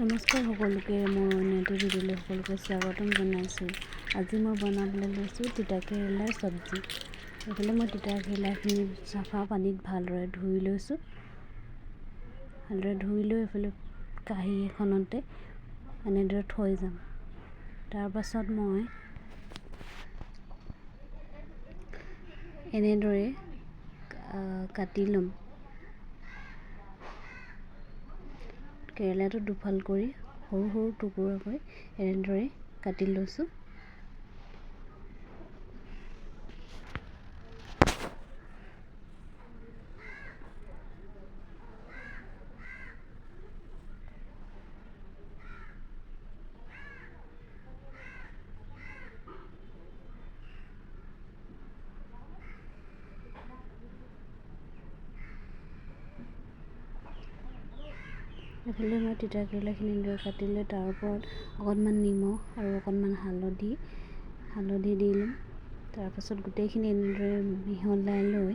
নমস্কাৰ সকলোকে মই অন্যটি ভিডিঅ'লৈ সকলোকে স্বাগতম জনাইছোঁ। আজি মই বনাবলৈ লৈছোঁ তিতা কেৰেলাৰ চব্জি। এইফালে মই তিতা কেৰেলাখিনি চাফা পানীত ভালদৰে ধুই লৈছোঁ। ভালদৰে ধুই লৈ এইফালে কাঁহী এখনতে এনেদৰে থৈ যাম। তাৰ পাছত মই এনেদৰে কাটি ল'ম। কেৰেলাটো দুফাল কৰি সৰু সৰু টুকুৰাকৈ এনেদৰে কাটি লৈছোঁ। এইফালে মই তিতা কেৰেলাখিনি এনেদৰে কাটি লৈ তাৰ ওপৰত অকণমান নিমখ আৰু অকণমান হালধি দি ল'ম। তাৰপাছত গোটেইখিনি এনেদৰে মিহলাই লৈ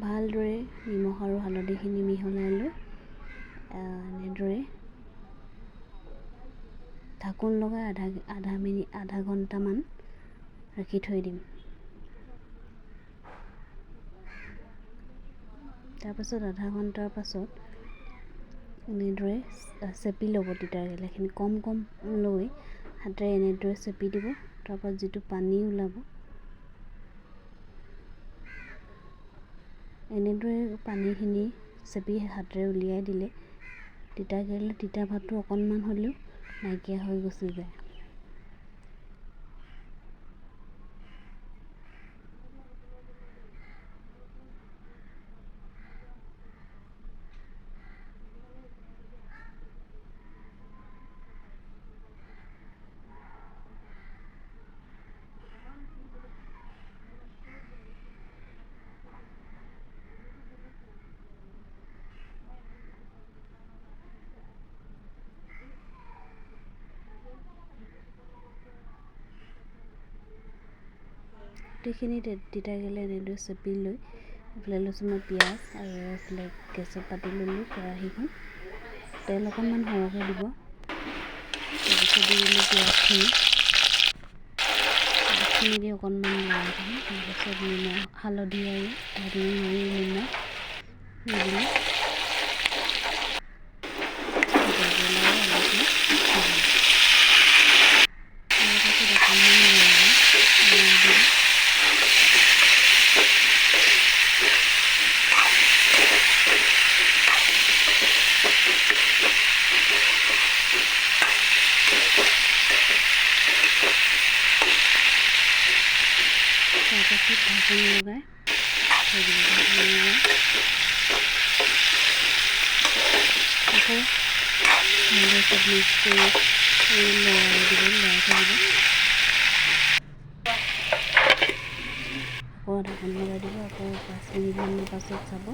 ভালদৰে নিমখ আৰু হালধিখিনি মিহলাই লৈ এনেদৰে ঢাকোন লগাই আধা ঘণ্টামান ৰাখি থৈ দিম। তাৰপাছত আধা ঘণ্টাৰ পাছত এনেদৰে চেপি ল'ব। তিতা কেৰেলাখিনি কম লৈ হাতেৰে এনেদৰে চেপি দিব। তাৰপৰা যিটো পানী ওলাব এনেদৰে পানীখিনি চেপি হাতেৰে উলিয়াই দিলে তিতা কেৰেলা তিতা ভাৱটো অকণমান হ'লেও নাইকিয়া হৈ গুচি যায়। গোটেইখিনি তিতা কেৰেলা এনেদৰে চেপি লৈ এইফালে লৈছোঁ মই পিঁয়াজ আৰু এইফালে গেছত পাতি ল'লোঁ কেৰাহীখন। তেল অকণমান সৰহকৈ দিব। তাৰপিছত দি দিলোঁ পিঁয়াজখিনি দি অকণমান লৰাই থ'ম। তাৰপিছত নিমখ হালধি আৰু নিমখ দি দিলোঁ। তাৰপাছত ঢাকোন লগাই থৈ দিব। আকৌ ভালদৰে চব মিক্স কৰি লৰাই থৈ দিব। আকৌ ঢাকোন লগাই দিব। আকৌ 5 মিনিটমানৰ পাছত চাব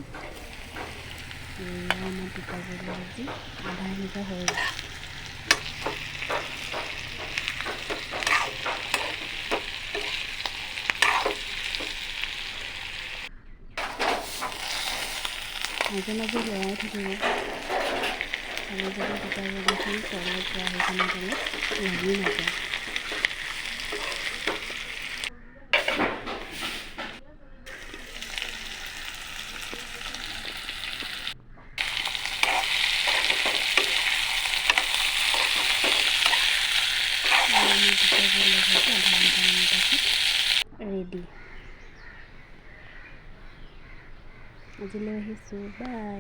আমাৰ তিতা কেৰেলা ভাজি আধা সিজা হৈ গ'ল। মাজে মাজে লৰাই থাকিব। আৰু যদি তিতা কেৰেলাখিনি তলত কেৰাহীখনৰ তলত লাগি নাযায়। তিতা কেৰেলা ভাজি আধা ঘণ্টামানৰ পাছত ৰেডি। আজিলৈ আহিছোঁ, বাই।